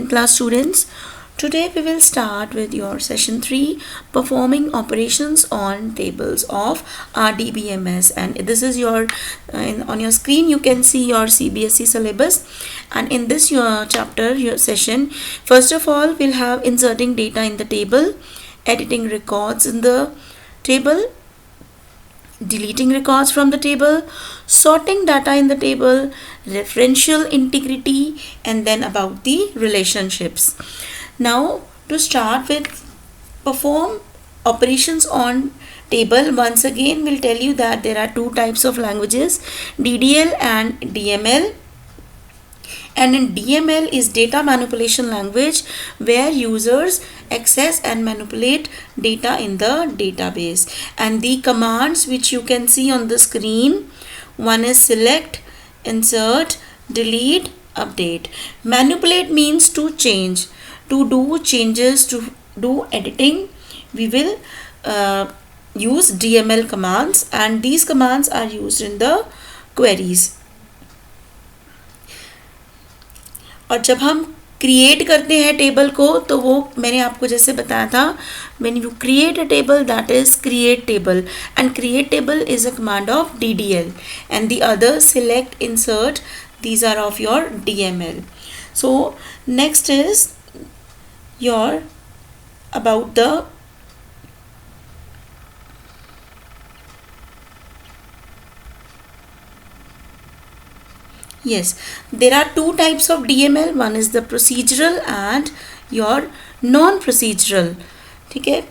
10th class students. Today we will start with your session 3, performing operations on tables of RDBMS, and this is your on your screen you can see your CBSE syllabus. And in this your session, first of all we'll have inserting data in the table, editing records in the table, deleting records from the table, sorting data in the table, referential integrity, and then about the relationships. Now to start with, perform operations on table. Once again we'll tell you that there are two types of languages, DDL and DML. And in DML is data manipulation language, where users access and manipulate data in the database. And the commands which you can see on the screen, one is select, insert, delete, update. Manipulate means to change, to do changes, to do editing. We will use DML commands, and these commands are used in the queries. और जब हम create करते हैं table को, तो वो मैंने आपको जैसे बताया था, when you create a table, that is create table, and create table is a command of DDL, and the other select, insert, these are of your DML. So next is your about the yes, there are two types of DML. One is the procedural and your non-procedural. Okay,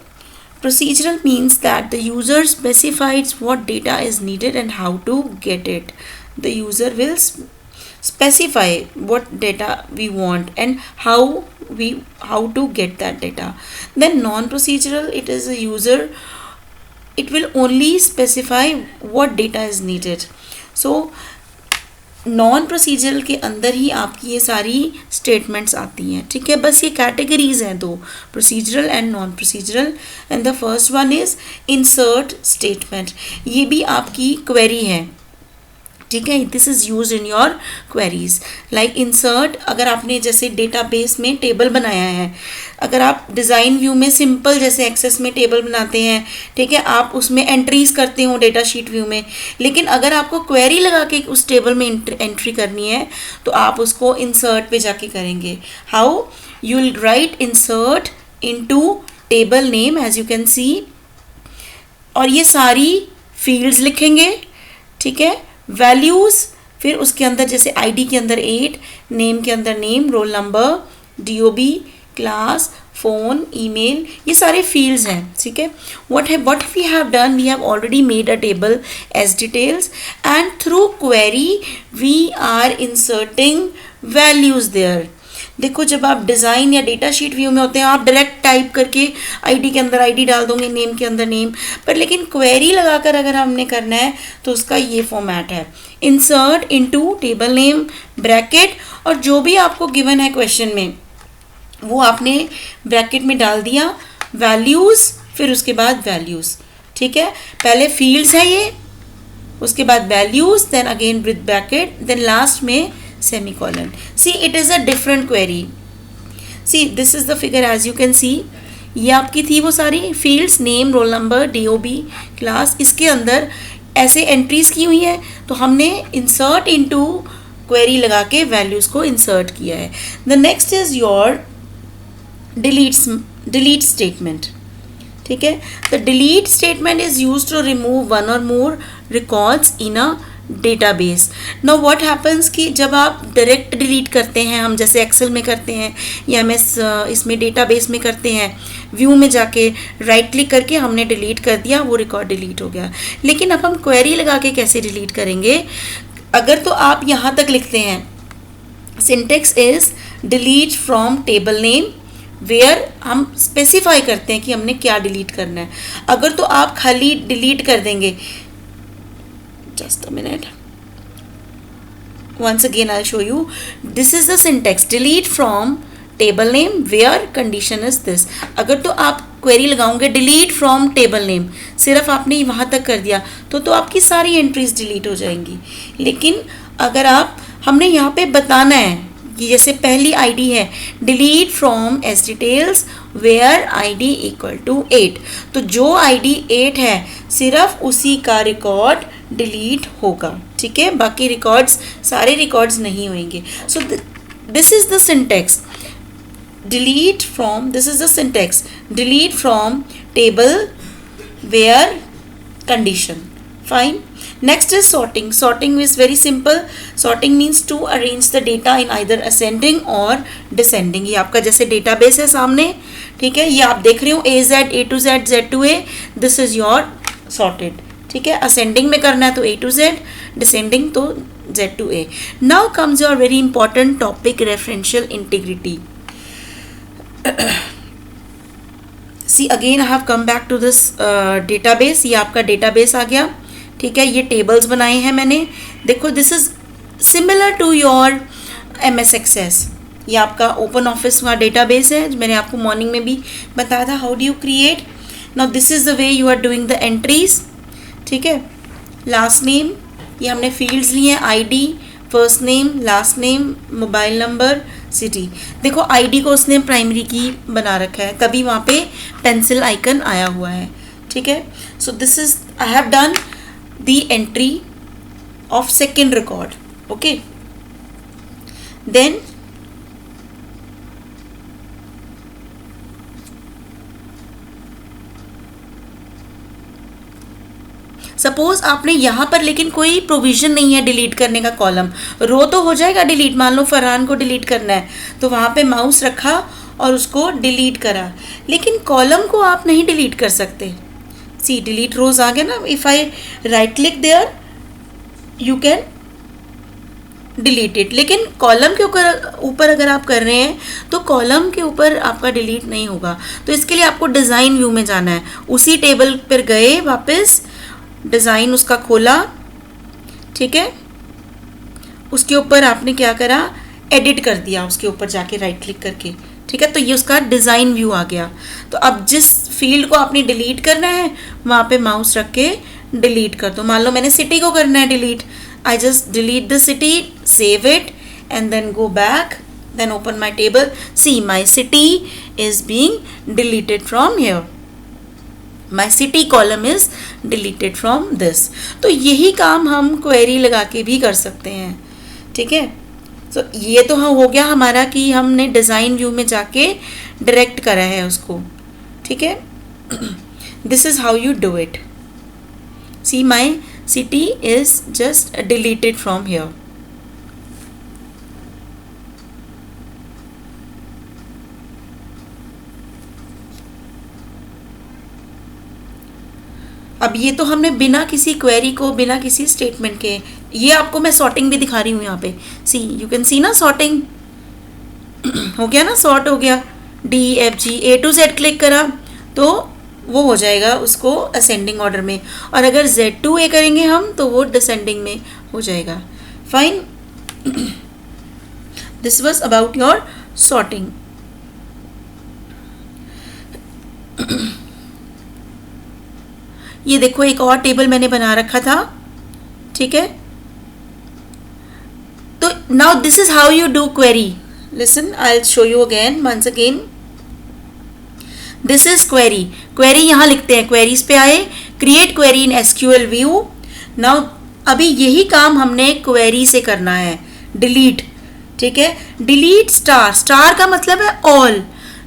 procedural means that the user specifies what data is needed and how to get it. The user will specify what data we want and how to get that data. Then non-procedural, it is a user, it will only specify what data is needed. So non procedural के अंदर ही आपकी ये सारी statements आती हैं. ठीक है, बस ये कैटेगरीज हैं दो, procedural and non procedural. And the first one is insert statement. ये भी आपकी क्वेरी है. ठीक है, this is use in your queries. Like insert, अगर आपने जैसे डेटाबेस में टेबल बनाया है, अगर आप डिज़ाइन व्यू में सिंपल जैसे एक्सेस में टेबल बनाते हैं, ठीक है, आप उसमें एंट्रीज करते हो डेटा शीट व्यू में, लेकिन अगर आपको क्वेरी लगा के उस टेबल में एंट्री करनी है, तो आप उसको इंसर्ट पे जाके करेंगे. How you will write insert into table name, as you can see, और ये सारी फील्ड्स लिखेंगे. ठीक है, वैल्यूज़, फिर उसके अंदर जैसे आईडी के अंदर 8, नेम के अंदर name, roll number, DOB, class, phone, email, ये सारे फील्ड्स हैं. ठीक है, what we have done, we have already made a table as details, and through query we are inserting values there. देखो, जब आप डिज़ाइन या डेटा शीट व्यू में होते हैं, आप डायरेक्ट टाइप करके आईडी के अंदर आईडी डाल दोगे, नेम के अंदर नेम, पर लेकिन क्वेरी लगाकर अगर हमने करना है तो उसका ये फॉर्मेट है, insert into table name, bracket, और जो भी आपको गिवन है क्वेश्चन में वो आपने ब्रैकेट में डाल दिया, वैल्यूज़, फिर उसके बाद वैल्यूज़. ठीक है, पहले फील्ड्स है ये, उसके बाद values, then again with bracket, then last में semicolon. See, it is a different query. See, this is the figure, as you can see. ये आपकी थी वो सारी fields, name, roll number, DOB, class, इसके अंदर ऐसे एंट्रीज की हुई है, तो हमने इंसर्ट इनटू क्वेरी लगा के वैल्यूज़ को इंसर्ट किया है. The next is your delete statement. ठीक है, the delete statement is use to remove one or more records in a database. Now what happens कि जब आप डायरेक्ट डिलीट करते हैं, हम जैसे एक्सेल में करते हैं या इसमें डेटाबेस में करते हैं, व्यू में जाके राइट क्लिक करके हमने डिलीट कर दिया, वो रिकॉर्ड डिलीट हो गया. लेकिन अब हम क्वेरी लगा के कैसे डिलीट करेंगे? अगर तो आप यहाँ तक लिखते हैं, syntax is delete from table name, where हम स्पेसिफाई करते हैं कि हमने क्या डिलीट करना है. अगर तो आप खाली डिलीट कर देंगे, just a minute, once again I'll show you, this is the syntax, delete from table name where condition is this. अगर तो आप क्वेरी लगाओगे delete from table name, सिर्फ आपने वहाँ तक कर दिया तो आपकी सारी एंट्रीज डिलीट हो जाएंगी. लेकिन अगर हमने यहाँ पे बताना है कि जैसे पहली आईडी है delete from S details where ID equal to 8, तो जो आईडी 8 है सिर्फ उसी का रिकॉर्ड डिलीट होगा, ठीक है, बाकी रिकॉर्ड्स सारे रिकॉर्ड्स नहीं होंगे. So this is the syntax, delete from, this is the syntax, delete from table where condition. Fine. Next is sorting. Sorting is very simple. Sorting means to arrange the data in either ascending or descending. ये आपका जैसे database है सामने, ठीक है, ये आप देख रहे हो A Z, A to Z, Z to A, this is your sorted, ठीक है. ascending में करना है तो A to Z, descending तो Z to A. Now comes your very important topic, referential integrity. See again I have come back to this database. ये आपका database आ गया, ठीक है. ये tables बनाए हैं मैंने, देखो this is similar to your MS Access. ये आपका ओपन ऑफिस का database है, मैंने आपको मॉर्निंग में भी बताया था how do you create. Now this is the way you are doing the entries, ठीक है. लास्ट नेम, ये हमने फील्ड्स लिए हैं, ID, first name, last name, mobile number, city. देखो आईडी को उसने प्राइमरी की बना रखा है, तभी वहाँ पे पेंसिल आइकन आया हुआ है, ठीक है. So this is I have done the entry of second record. Okay, then suppose आपने यहाँ पर लेकिन कोई प्रोविज़न नहीं है डिलीट करने का कॉलम, रो तो हो जाएगा डिलीट, मान लो फरहान को डिलीट करना है तो वहाँ पे माउस रखा और उसको डिलीट करा, लेकिन कॉलम को आप नहीं डिलीट कर सकते. सी डिलीट रोज आ गया ना, if I right click there you can delete it, लेकिन कॉलम के ऊपर अगर आप कर रहे हैं तो कॉलम के ऊपर आपका डिलीट नहीं होगा. तो इसके लिए आपको डिज़ाइन व्यू में जाना है, उसी टेबल पर गए, वापस डिज़ाइन उसका खोला, ठीक है, उसके ऊपर आपने क्या करा, एडिट कर दिया उसके ऊपर जाके राइट क्लिक करके, ठीक है. तो ये उसका डिज़ाइन व्यू आ गया. तो अब जिस फील्ड को आपने डिलीट करना है वहाँ पे माउस रख के डिलीट कर दो. मान लो मैंने सिटी को करना है delete, I just delete the city, save it and then go back, then open my table. See my city is being deleted from here, my city column is deleted from this. तो यही काम हम query लगा के भी कर सकते हैं, ठीक है. तो ये तो हो गया हमारा कि हमने डिज़ाइन व्यू में जाके डायरेक्ट करा है उसको, ठीक है. This is how you do it. See my city is just deleted from here. अब ये तो हमने बिना किसी क्वेरी को, बिना किसी स्टेटमेंट के, ये आपको मैं सॉर्टिंग भी दिखा रही हूँ यहाँ पे. सी यू कैन सी ना, सॉर्टिंग हो गया ना, सॉर्ट हो गया, DEFG A to Z click करा तो वो हो जाएगा उसको असेंडिंग ऑर्डर में, और अगर Z to A करेंगे हम तो वो डिसेंडिंग में हो जाएगा. Fine. This was about your sorting. ये देखो एक और टेबल मैंने बना रखा था, ठीक है. तो now this is how you do query. Listen, I will show you again, once again. This is query. Query यहाँ लिखते हैं, क्वेरीज पे आए, create query in SQL view. Now अभी यही काम हमने क्वेरी से करना है, डिलीट, ठीक है. डिलीट स्टार, स्टार का मतलब है all.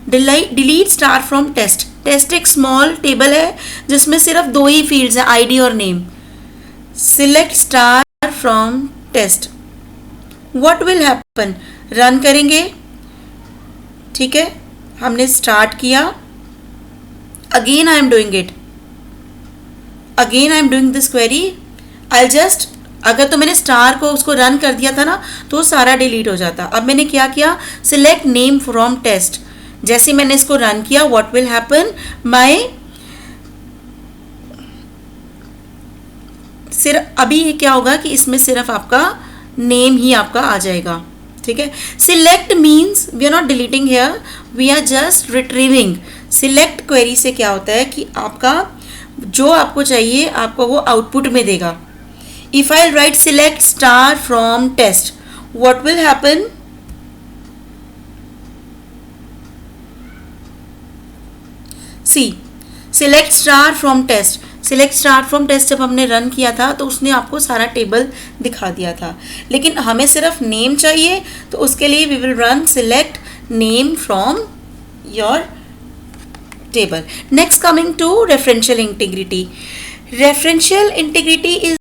Delete star from test. Test एक स्मॉल टेबल है जिसमें सिर्फ दो ही फील्ड्स हैं, आईडी और name. Select star from test. What will happen, run करेंगे, ठीक है. हमने स्टार्ट किया, again I am doing it, again I am doing this query. I just, अगर तो मैंने स्टार को उसको रन कर दिया था ना तो सारा डिलीट हो जाता. अब मैंने क्या किया, सिलेक्ट नेम फ्रॉम टेस्ट. जैसे मैंने इसको रन किया, व्हाट विल हैपन, माई सिर्फ अभी ये क्या होगा कि इसमें सिर्फ आपका नेम ही आपका आ जाएगा, ठीक है. Select means we are not deleting here, we are just retrieving. Select query से क्या होता है कि आपका जो आपको चाहिए आपको वो आउटपुट में देगा. If I write select star from test, what will happen, see select star from test, select star from test जब हमने रन किया था तो उसने आपको सारा टेबल दिखा दिया था, लेकिन हमें सिर्फ नेम चाहिए, तो उसके लिए we will run select name from your table. Next, coming to referential integrity. Referential integrity is